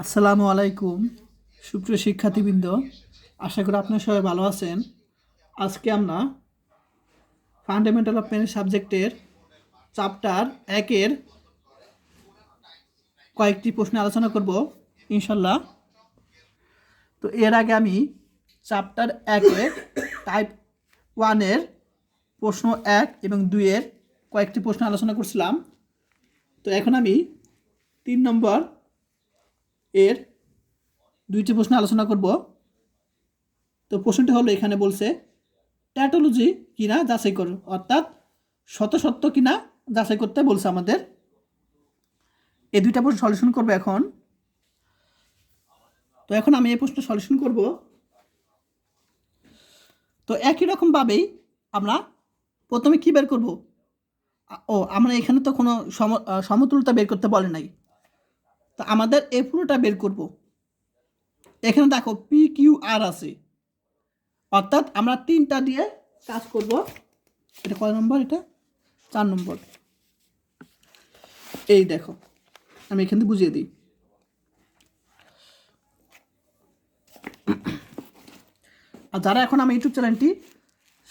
আসসালামু আলাইকুম সুপ্রিয় শিক্ষার্থীবৃন্দ, আশা করি আপনারা সবাই ভালো আছেন। আজকে আমরা ফান্ডামেন্টাল অফ ম্যাথ সাবজেক্টের চ্যাপ্টার 1-এর কয়েকটি প্রশ্ন আলোচনা করব ইনশাল্লাহ। তো এর আগে আমি চ্যাপ্টার 1-এর টাইপ 1-এর প্রশ্ন 1 এবং 2-এর কয়েকটি প্রশ্ন আলোচনা করছিলাম। তো এখন আমি 3 নম্বর এর 2টি প্রশ্ন আলোচনা করব। তো প্রশ্নটি হলো, এখানে বলছে ট্যাটোলজি কিনা যাচাই করো, অর্থাৎ সত্য কিনা যাচাই করতে বলছে আমাদের। এই দুইটা প্রশ্ন সলিউশন করব এখন। তো এখন আমি এই প্রশ্ন সলিউশন করব। তো একই রকমভাবেই আমরা প্রথমে কি বের করব? আমরা এখানে তো কোনো সমতুলতা বের করতে বলে নাই। তো আমাদের এই পুরোটা বের করব। এখানে দেখো পি কিউ আর আছে, অর্থাৎ আমরা 3টা দিয়ে কাজ করব। এটা কয় নম্বর? এটা 4 নম্বর। এই দেখো, আমি এখান থেকে বুঝিয়ে দিই। আর যারা এখন আমার ইউটিউব চ্যানেলটি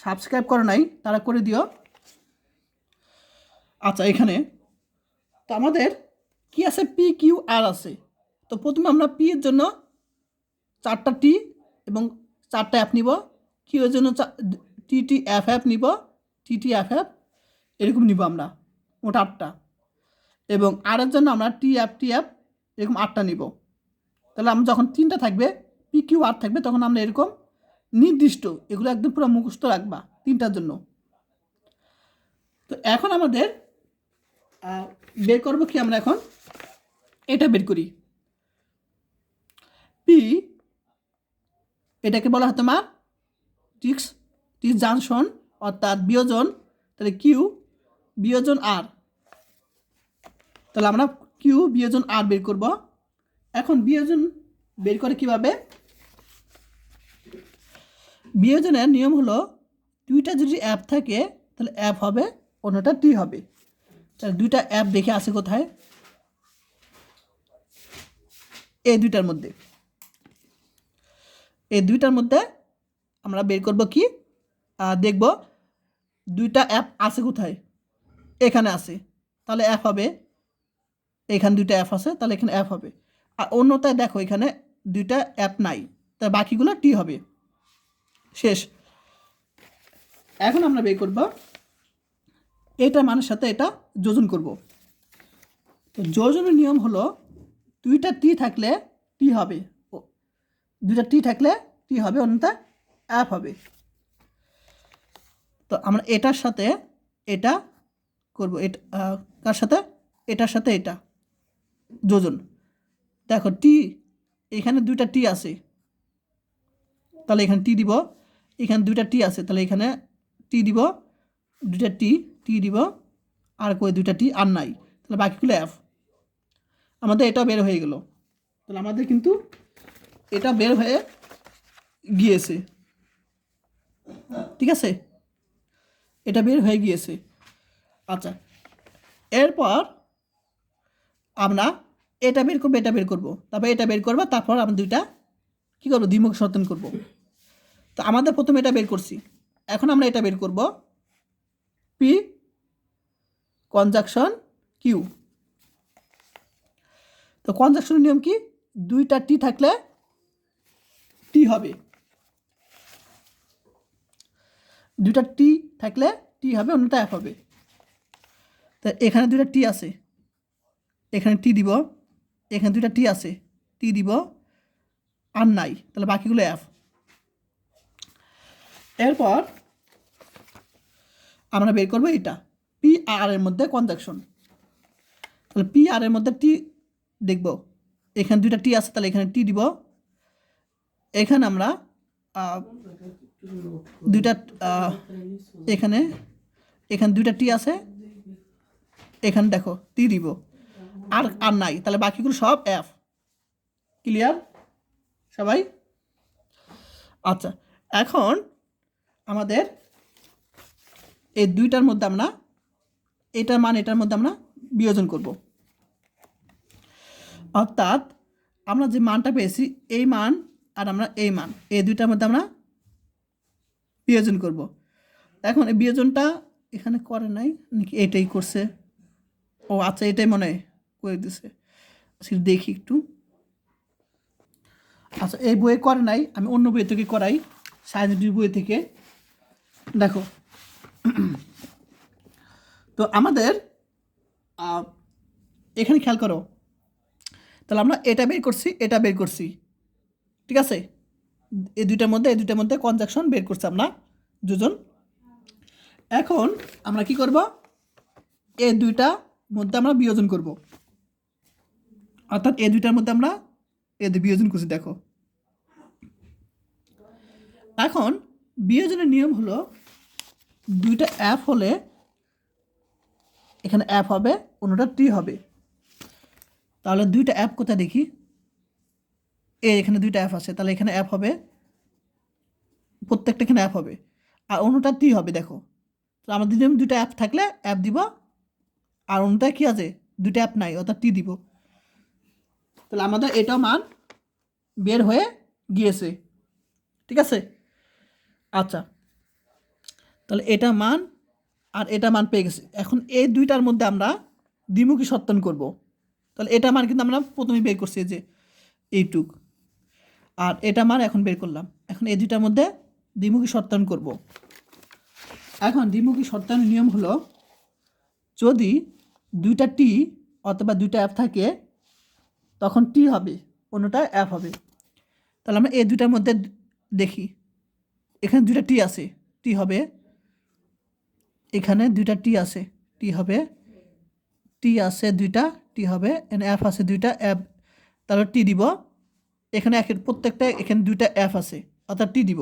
সাবস্ক্রাইব করে নাই তারা করে দিও। আচ্ছা, এখানে তো আমাদের কি আছে? পি কিউ আর আছে। তো প্রথমে আমরা পি এর জন্য 4টা টি এবং 4টা এফ নিব। কিউ এর জন্য টি টি এফ এফ নিব, টি টি এফ এফ এরকম নিব আমরা, মোট 8টা। এবং আর এর জন্য আমরা টি এফ এরকম 8টা নিব। তাহলে আমরা যখন 3টা থাকবে, পি কিউ আর থাকবে, তখন আমরা এরকম নির্দিষ্ট এগুলো একদম পুরো মুখস্থ রাখবা 3টার জন্য। তো এখন আমাদের বের করবো কি? আমরা এখন এটা বের করি। পি, এটাকে বলা হয় তোমার ডিসজাংশন, অর্থাৎ বিয়োজন। তাহলে কিউ বিয়োজন আর, তাহলে আমরা কিউ বিয়োজন আর বের করব। এখন বিয়োজন বের করে কিভাবে? বিয়োজনের নিয়ম হলো, 2টা যদি অ্যাপ থাকে তাহলে অ্যাপ হবে, অন্যটা টি হবে। তাহলে 2টা অ্যাপ দেখে আসে কোথায়? এই 2টার মধ্যে। এই 2টার মধ্যে আমরা বের করব কি? দেখব 2টা অ্যাপ আছে কোথায়? এখানে আছে, তাহলে অ্যাপ হবে। এখানে 2টা অ্যাপ আছে, তাহলে এখানে অ্যাপ হবে। আর অন্যটায় দেখো এখানে 2টা অ্যাপ নাই, তাই বাকিগুলো টি হবে। শেষ। এখন আমরা বের করব এটা মানের সাথে এটা যোজন করব। তো যোজনের নিয়ম হলো, 2টা টি থাকলে টি হবে, 2টা টি থাকলে টি হবে, অন্যটা অ্যাপ হবে। তো আমরা এটার সাথে এটা করব, এটা কার সাথে? এটার সাথে এটা যোজন। দেখো টি, এখানে 2টা টি আছে, তাহলে এখানে টি দিব। এখানে 2টা টি আছে, তাহলে এখানে টি দিব। 2টা টি দিব। আর কই 2টা টি আর নাই, তাহলে বাকিগুলো এফ। আমাদের এটা বের হয়ে গেল। তাহলে আমাদের কিন্তু এটা বের হয়ে গিয়েছে, ঠিক আছে? এটা বের হয়ে গিয়েছে। আচ্ছা, এরপর আমরা এটা বের করবো, এটা বের করবো, তারপর এটা বের করবো, তারপর আমরা 2টা কী করবো? দ্বিমুখ সমান্তরাল করব। তো আমাদের প্রথমে এটা বের করছি, এখন আমরা এটা বের করব, পি কনজাংশন কিউ। তো কনজাংশনের নিয়ম কি? 2টা টি থাকলে টি হবে, 2টা টি থাকলে টি হবে, অন্যটা এফ হবে। তা এখানে 2টা টি আছে, এখানে টি দিব। এখানে 2টা টি আছে, টি দিব। আর নাই, তাহলে বাকিগুলো এফ। এরপর আমরা বের করবো এটা পি আর এর মধ্যে কনজাংশন। তাহলে পি আর এর মধ্যে টি দেখব, এখানে 2টা টি আছে, তাহলে এখানে টি দিব। এখানে আমরা 2টা এখানে 2টা টি আছে, এখানে দেখো টি দিব। আর আর নাই, তাহলে বাকিগুলো সব এফ। ক্লিয়ার সবাই? আচ্ছা, এখন আমাদের এই 2টার মধ্যে আমরা এটার মান এটার মধ্যে আমরা বিয়োজন করব। অর্থাৎ আমরা যে মানটা পেয়েছি এই মান আর আমরা এই মান এই দুইটার মধ্যে আমরা বিয়োজন করব। এখন এই বিয়োজনটা এখানে করে নাই নাকি এটাই করছে? ও আচ্ছা, এটাই মনে হয় করে দিছে। আচ্ছা দেখি একটু। আচ্ছা, এই বইয়ে করে নাই, আমি অন্য বই থেকে করাই, সায়েন্স বই থেকে। দেখো, তো আমাদের এখানে খেয়াল করো, তাহলে আমরা এটা বের করছি, এটা বের করছি, ঠিক আছে? এই দুইটার মধ্যে কনজাকশন বের করছি আমরা দুজন। এখন আমরা কি করব, এই দুইটার মধ্যে আমরা বিয়োজন করব, অর্থাৎ এই দুইটার মধ্যে আমরা বিয়োজন করছি। দেখো, এখন বিয়োজনের নিয়ম হলো দুইটা অ্যাপ হলে এখানে অ্যাপ হবে, অন্যটা টি হবে। তাহলে দুইটা অ্যাপ কোথায় দেখি? এখানে দুইটা অ্যাপ আছে, তাহলে এখানে অ্যাপ হবে, প্রত্যেকটা এখানে অ্যাপ হবে, আর অন্যটা টি হবে। দেখো, তো আমাদের যেমন দুইটা অ্যাপ থাকলে অ্যাপ দিব, আর অন্যটা কী আছে, দুইটা অ্যাপ নাই, অর্থাৎ টি দিব। তাহলে আমাদের এটা মান বের হয়ে গিয়েছে, ঠিক আছে? আচ্ছা, তাহলে এটা মান আর এটা মান পেয়ে গেছে। এখন এই দুইটার মধ্যে আমরা দ্বিমুখী সত্যায়ন করব। তাহলে এটা মান কিন্তু আমরা প্রথমে বের করছি, যে এইটুক, আর এটা মান এখন বের করলাম। এখন এই দুইটার মধ্যে দ্বিমুখী সত্যায়ন করব। এখন দ্বিমুখী সত্যায়নের নিয়ম হলো, যদি দুইটা টি অথবা দুইটা অ্যাপ থাকে তখন টি হবে, অন্যটা অ্যাপ হবে। তাহলে আমরা এই দুইটার মধ্যে দেখি, এখানে দুইটা টি আছে, টি হবে, এখানে দুইটা টি আছে, টি হবে, টি আছে দুইটা, টি হবে, এখানে অ্যাপ আছে দুইটা, অ্যাপ, তাহলে টি দিব। এখানে প্রত্যেকটা এখানে দুইটা অ্যাপ আছে, অর্থাৎ টি দিব।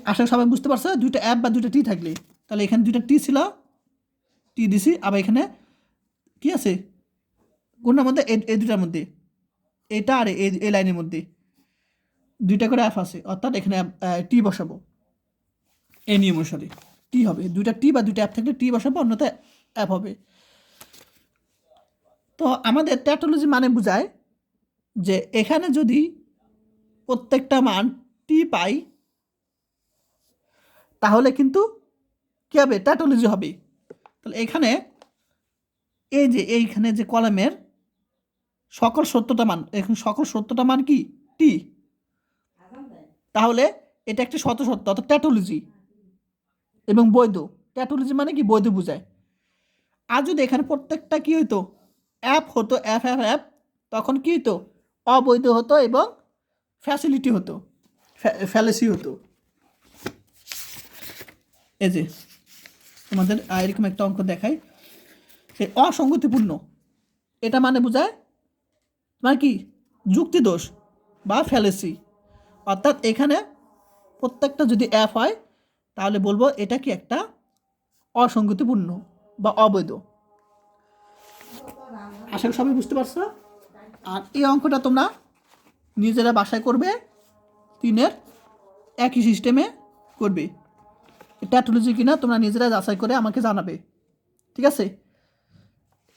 আশা করি সবাই বুঝতে পারছো, দুইটা অ্যাপ বা দুইটা টি থাকলে, তাহলে এখানে দুইটা টি ছিল, টি দিছি, আবার এখানে কি আছে, কোনটার মধ্যে, এই দুটার মধ্যে, এটা আর এই লাইনের মধ্যে দুইটা করে অ্যাপ আছে, অর্থাৎ এখানে টি বসাবো। এই নিয়ম অনুসারে টি হবে, দুইটা টি বা দুইটা অ্যাপ থাকলে টি বসাবো, অন্যথা অ্যাপ হবে। তো আমাদের ট্যাটোলজি মানে বোঝায় যে এখানে যদি প্রত্যেকটা মান টি পাই তাহলে কিন্তু কী হবে, ট্যাটোলজি হবে। তাহলে এখানে এইখানে যে কলামের সকল সত্যটা মান, এখন সকল সত্যটা মান কি টি, তাহলে এটা একটি শত সত্য, অর্থাৎ ট্যাটোলজি এবং বৈধ। ট্যাটোলজি মানে কি, বৈধ বোঝায়। আর যদি এখানে প্রত্যেকটা কি হইতো, অ্যাপ হতো, অ্যাপ অ্যাপ অ্যাপ, তখন কি হতো, অবৈধ হতো এবং ফ্যাসিলিটি হতো, ফ্যালেসি হতো। এই যে তোমাদের এরকম একটা অঙ্ক দেখায়, সে অসঙ্গতিপূর্ণ, এটা মানে বোঝায় মানে কি, যুক্তিদোষ বা ফ্যালেসি। অর্থাৎ এখানে প্রত্যেকটা যদি অ্যাপ হয় তাহলে বলবো এটা কি একটা অসঙ্গতিপূর্ণ বা অবৈধ। আশা করি সবাই বুঝতে পারছো। আর এই অঙ্কটা তোমরা নিজেরা বাসায় করবে, 3-এর একই সিস্টেমে করবে। ট্যাটোলজি কিনা তোমরা নিজেরা যাচাই করে আমাকে জানাবে, ঠিক আছে?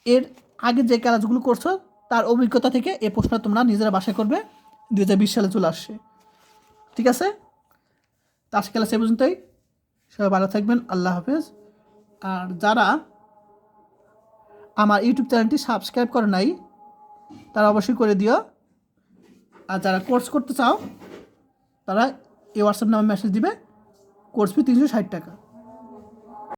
এর আগে যে কাজগুলো করছো তার অভিজ্ঞতা থেকে এই প্রশ্নটা তোমরা নিজেরা বাসায় করবে, 2020 সালে চলে আসছে, ঠিক আছে? তো আজকে ক্লাস এ পর্যন্তই, সবাই ভালো থাকবেন, আল্লাহ হাফেজ। আর যারা আমার ইউটিউব চ্যানেলটি সাবস্ক্রাইব করে নাই তারা অবশ্যই করে দিও। আর যারা কোর্স করতে চাও তারা এই হোয়াটসঅ্যাপ নামে মেসেজ দিবে, কোর্স ফি 360 টাকা।